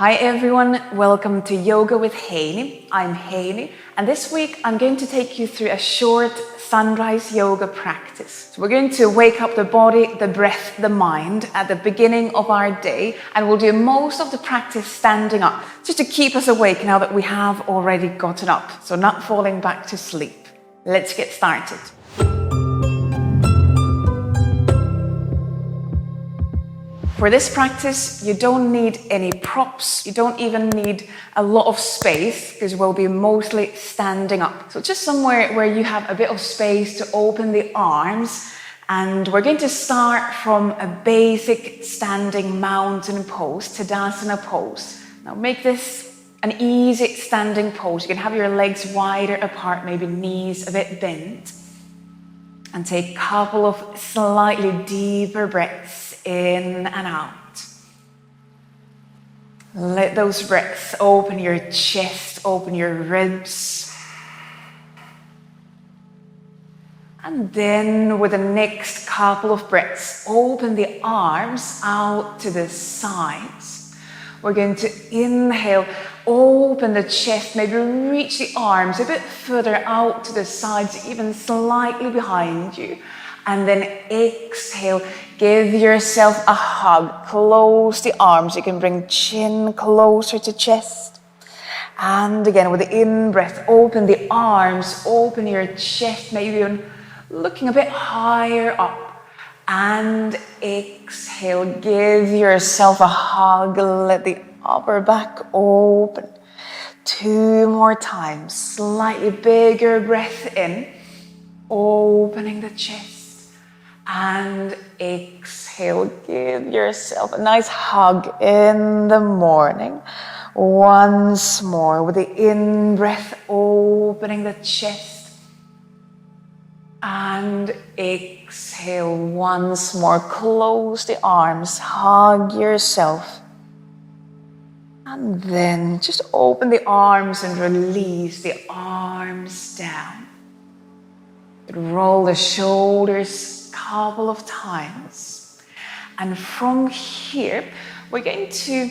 Hi everyone, welcome to Yoga with Heini. I'm Heini, and this week I'm going to take you through a short sunrise yoga practice. So we're going to wake up the body, the breath, the mind at the beginning of our day, and we'll do most of the practice standing up, just to keep us awake now that we have already gotten up, so not falling back to sleep. Let's get started. For this practice, you don't need any props. You don't even need a lot of space because we'll be mostly standing up. So just somewhere where you have a bit of space to open the arms. And we're going to start from a basic standing mountain pose, Tadasana pose. Now make this an easy standing pose. You can have your legs wider apart, maybe knees a bit bent. And take a couple of slightly deeper breaths in and out. Let those breaths open your chest, open your ribs. And then with the next couple of breaths, open the arms out to the sides. We're going to inhale, open the chest, maybe reach the arms a bit further out to the sides, even slightly behind you. And then exhale, give yourself a hug, close the arms. You can bring chin closer to chest. And again, with the in-breath, open the arms, open your chest, maybe even looking a bit higher up. And exhale, give yourself a hug, let the upper back open. 2 more times, slightly bigger breath in, opening the chest. And exhale, give yourself a nice hug in the morning. Once more with the in-breath, opening the chest. And exhale once more, close the arms, hug yourself. And then just open the arms and release the arms down. Roll the shoulders couple of times. And from here, we're going to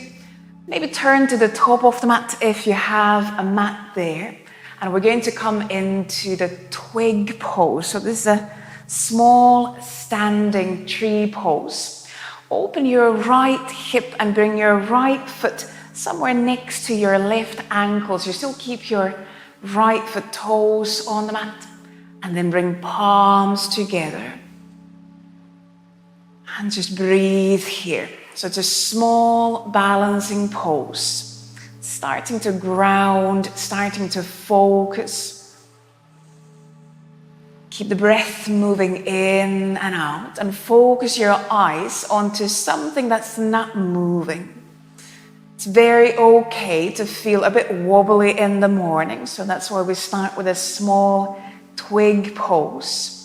maybe turn to the top of the mat if you have a mat there. And we're going to come into the twig pose. So this is a small standing tree pose. Open your right hip and bring your right foot somewhere next to your left ankle. So you still keep your right foot toes on the mat. And then bring palms together. And just breathe here. So it's a small balancing pose. Starting to ground, starting to focus. Keep the breath moving in and out. And focus your eyes onto something that's not moving. It's very okay to feel a bit wobbly in the morning. So that's why we start with a small twig pose.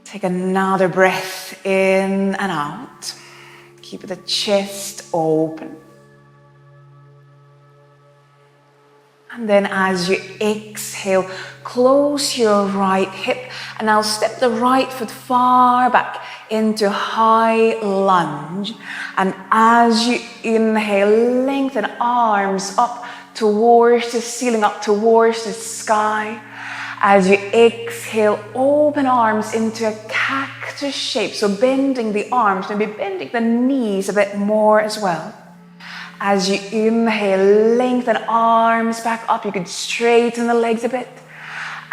Take another breath in and out. Keep the chest open. And then as you exhale, close your right hip and now step the right foot far back into high lunge. And as you inhale, lengthen arms up towards the ceiling, up towards the sky. As you exhale, open arms into a cactus shape. So bending the arms, maybe bending the knees a bit more as well. As you inhale, lengthen arms back up. You could straighten the legs a bit.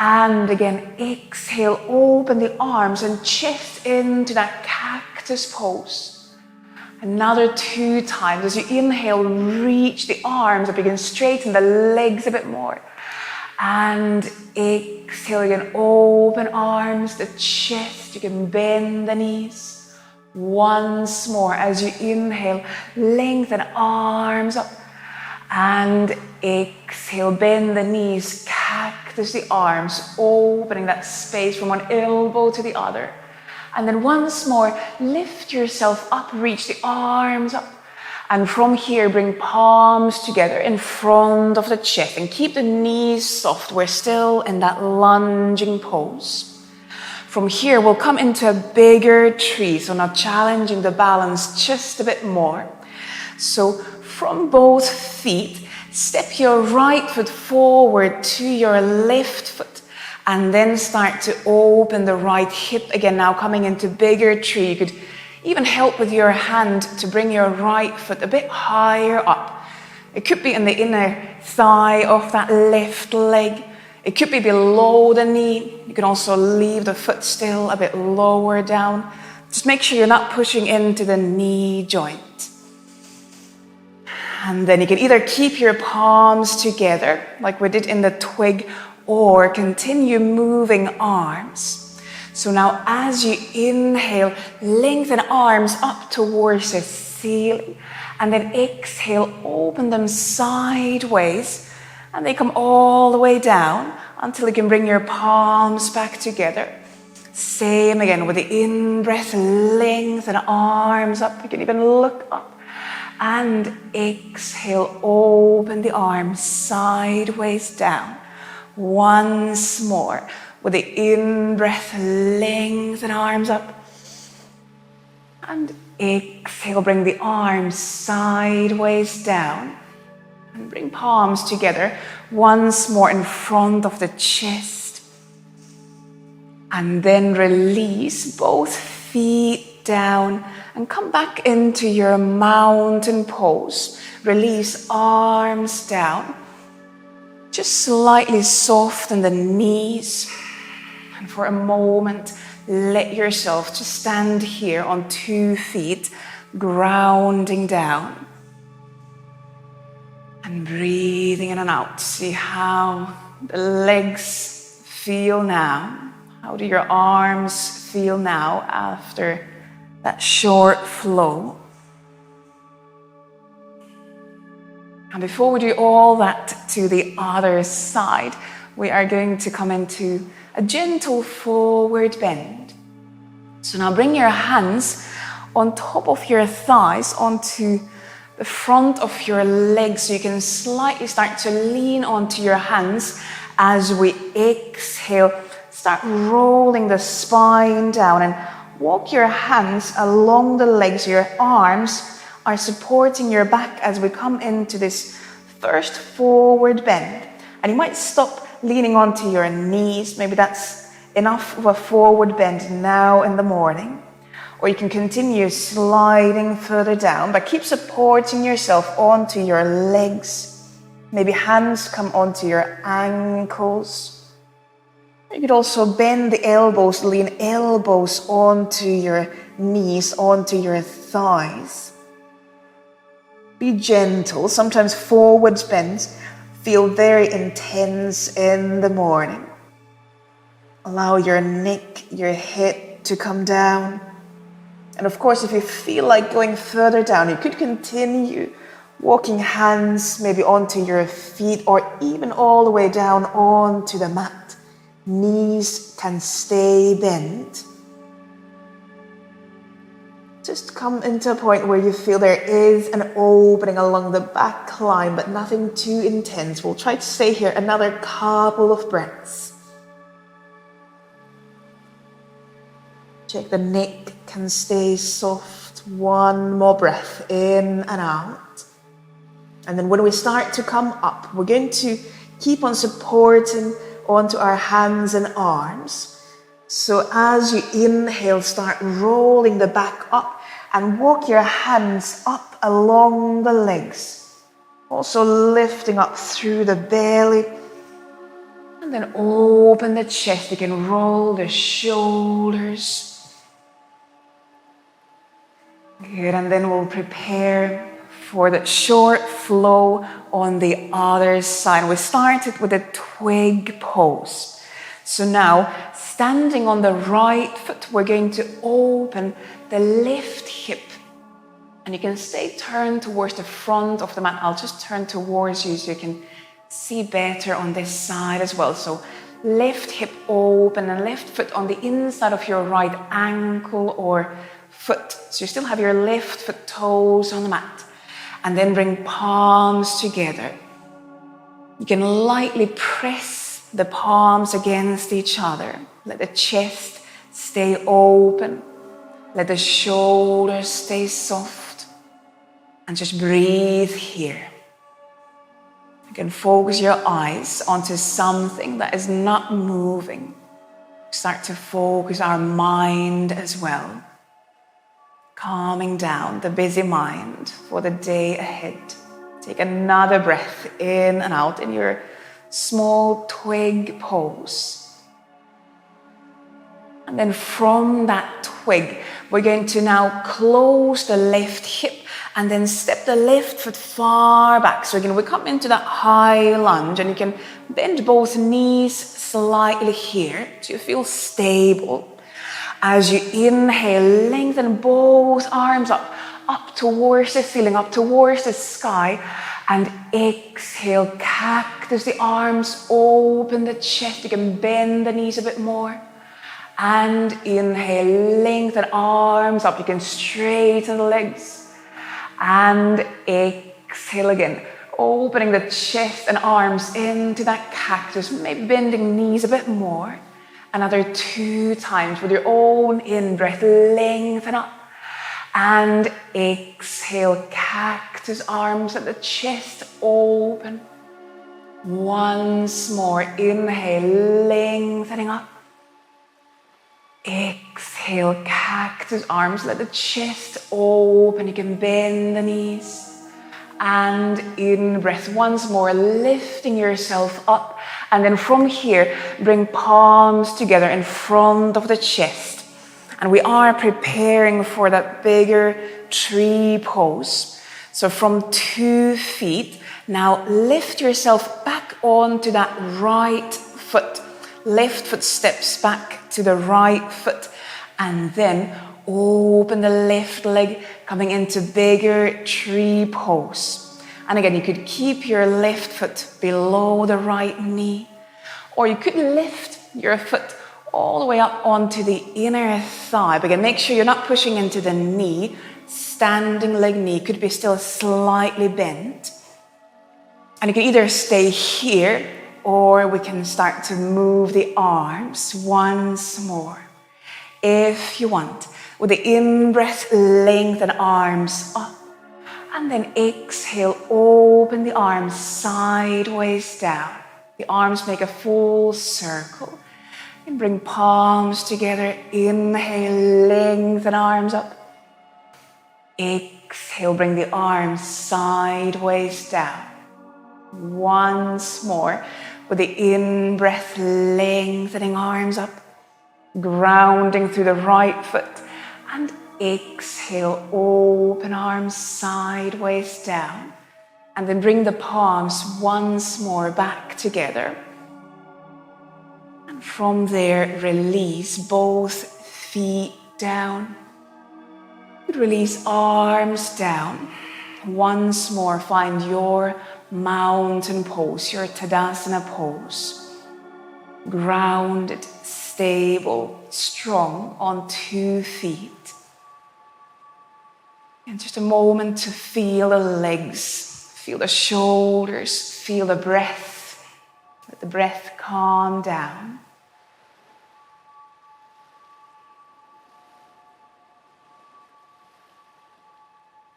And again, exhale, open the arms and chest into that cactus pose. Another 2 times. As you inhale, reach the arms up. You can straighten the legs a bit more. And exhale again, open arms, the chest, you can bend the knees. Once more, as you inhale, lengthen arms up. And exhale, bend the knees, cactus the arms, opening that space from one elbow to the other. And then once more, lift yourself up, reach the arms up. And from here, bring palms together in front of the chest and keep the knees soft. We're still in that lunging pose. From here, we'll come into a bigger tree, so now challenging the balance just a bit more. So from both feet, step your right foot forward to your left foot. And then start to open the right hip again, now coming into bigger tree. You could even help with your hand to bring your right foot a bit higher up. It could be in the inner thigh of that left leg. It could be below the knee. You can also leave the foot still a bit lower down. Just make sure you're not pushing into the knee joint. And then you can either keep your palms together, like we did in the twig, or continue moving arms. So now as you inhale, lengthen arms up towards the ceiling. And then exhale, open them sideways. And they come all the way down until you can bring your palms back together. Same again with the in-breath, lengthen arms up. You can even look up. And exhale, open the arms sideways down. Once more, with the in-breath, lengthen arms up. And exhale, bring the arms sideways down. And bring palms together once more in front of the chest. And then release both feet down and come back into your mountain pose. Release arms down. Just slightly soften the knees. And for a moment, let yourself just stand here on 2 feet, grounding down. And breathing in and out. See how the legs feel now. How do your arms feel now after that short flow? And before we do all that to the other side, we are going to come into a gentle forward bend. So now bring your hands on top of your thighs onto the front of your legs, so you can slightly start to lean onto your hands as we exhale. Start rolling the spine down and walk your hands along the legs. Your arms are supporting your back as we come into this first forward bend. And you might stop leaning onto your knees. Maybe that's enough of a forward bend now in the morning. Or you can continue sliding further down, but keep supporting yourself onto your legs. Maybe hands come onto your ankles. You could also bend the elbows, lean elbows onto your knees, onto your thighs. Be gentle. Sometimes forward bends feel very intense in the morning. Allow your neck, your head to come down. And of course, if you feel like going further down, you could continue walking hands maybe onto your feet or even all the way down onto the mat. Knees can stay bent. Just come into a point where you feel there is an opening along the back line, but nothing too intense. We'll try to stay here another couple of breaths. Check the neck can stay soft. One more breath in and out. And then when we start to come up, we're going to keep on supporting onto our hands and arms. So as you inhale, start rolling the back up and walk your hands up along the legs. Also lifting up through the belly. And then open the chest. You can roll the shoulders. Good, and then we'll prepare for the short flow on the other side. We started with a twig pose. So now, standing on the right foot, we're going to open the left hip. And you can stay turned towards the front of the mat. I'll just turn towards you so you can see better on this side as well. So left hip open and left foot on the inside of your right ankle or foot. So you still have your left foot toes on the mat. And then bring palms together. You can lightly press the palms against each other. Let the chest stay open. Let the shoulders stay soft. And just breathe here. You can focus your eyes onto something that is not moving. Start to focus our mind as well. Calming down the busy mind for the day ahead. Take another breath in and out in your small twig pose. And then from that twig, we're going to now close the left hip and then step the left foot far back. So again, we come into that high lunge and you can bend both knees slightly here so you feel stable. As you inhale, lengthen both arms up towards the ceiling, up towards the sky. And exhale, cactus the arms, open the chest. You can bend the knees a bit more. And inhale, lengthen arms up. You can straighten the legs. And exhale again, opening the chest and arms into that cactus. Maybe bending knees a bit more. Another 2 times with your own in-breath, lengthen up. And exhale, cactus arms at the chest open. Once more, inhale, lengthening up. Exhale, cactus arms, let the chest open. You can bend the knees. And in breath once more, lifting yourself up. And then from here, bring palms together in front of the chest. And we are preparing for that bigger tree pose. So from 2 feet, now lift yourself back onto that right foot. Left foot steps back to the right foot. And then open the left leg, coming into bigger tree pose. And again, you could keep your left foot below the right knee. Or you could lift your foot all the way up onto the inner thigh. But again, make sure you're not pushing into the knee. Standing leg knee could be still slightly bent. And you can either stay here or we can start to move the arms once more. If you want, with the in-breath, lengthen arms up. And then exhale, open the arms sideways down. The arms make a full circle. And bring palms together. Inhale, lengthen arms up. Exhale, bring the arms sideways down. Once more, with the in-breath, lengthening arms up. Grounding through the right foot. And exhale, open arms sideways down. And then bring the palms once more back together. And from there, release both feet down. Release arms down. Once more, find your mountain pose, your Tadasana pose. Grounded, stable, strong on 2 feet. And just a moment to feel the legs, feel the shoulders, feel the breath. Let the breath calm down.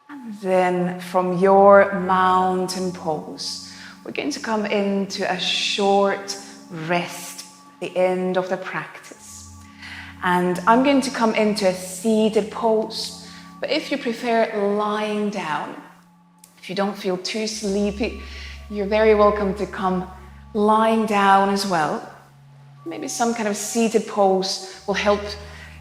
And then from your mountain pose, we're going to come into a short rest at the end of the practice. And I'm going to come into a seated pose. But if you prefer lying down, if you don't feel too sleepy, you're very welcome to come lying down as well. Maybe some kind of seated pose will help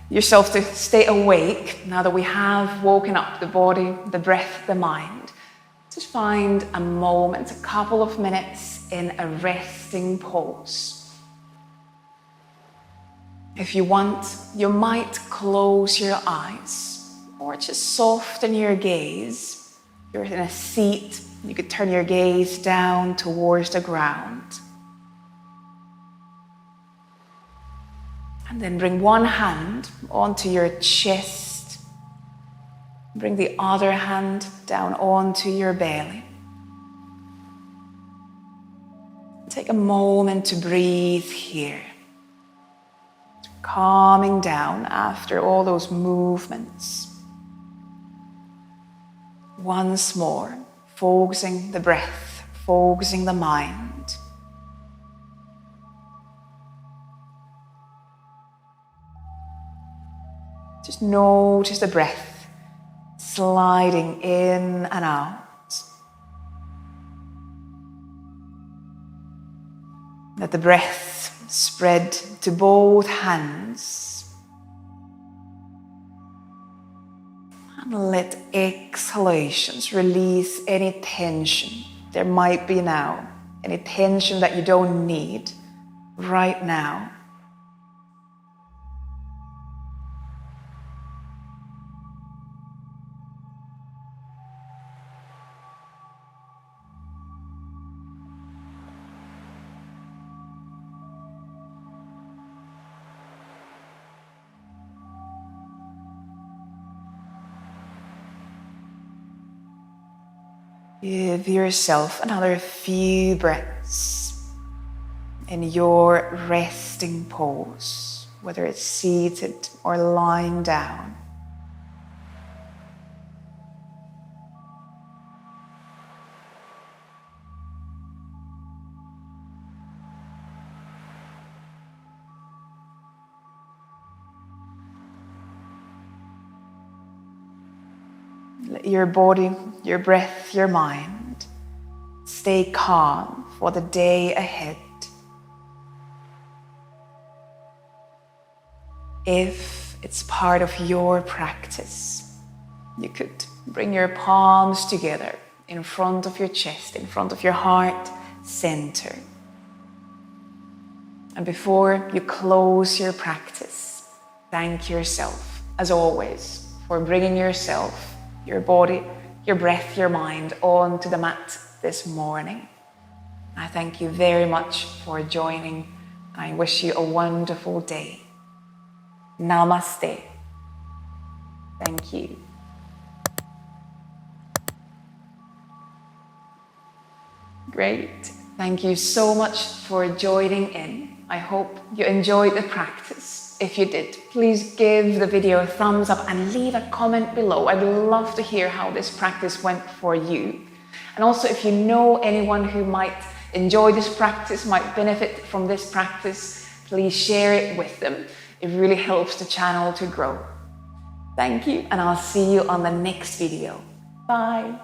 yourself to stay awake now that we have woken up the body, the breath, the mind. Just find a moment, a couple of minutes in a resting pose. If you want, you might close your eyes or just soften your gaze. If you're in a seat, you could turn your gaze down towards the ground. And then bring one hand onto your chest. Bring the other hand down onto your belly. Take a moment to breathe here. Calming down after all those movements. Once more, focusing the breath, focusing the mind. Just notice the breath sliding in and out. Let the breath spread to both hands. And let exhalations release any tension there might be now, any tension that you don't need right now. Give yourself another few breaths in your resting pose, whether it's seated or lying down. Let your body, your breath, your mind stay calm for the day ahead. If it's part of your practice, you could bring your palms together in front of your chest, in front of your heart center. And before you close your practice, thank yourself, as always, for bringing yourself, your body, your breath, your mind onto the mat this morning. I thank you very much for joining. I wish you a wonderful day. Namaste. Thank you. Great. Thank you so much for joining in. I hope you enjoyed the practice. If you did, please give the video a thumbs up and leave a comment below. I'd love to hear how this practice went for you. And also, if you know anyone who might enjoy this practice, might benefit from this practice, please share it with them. It really helps the channel to grow. Thank you, and I'll see you on the next video. Bye.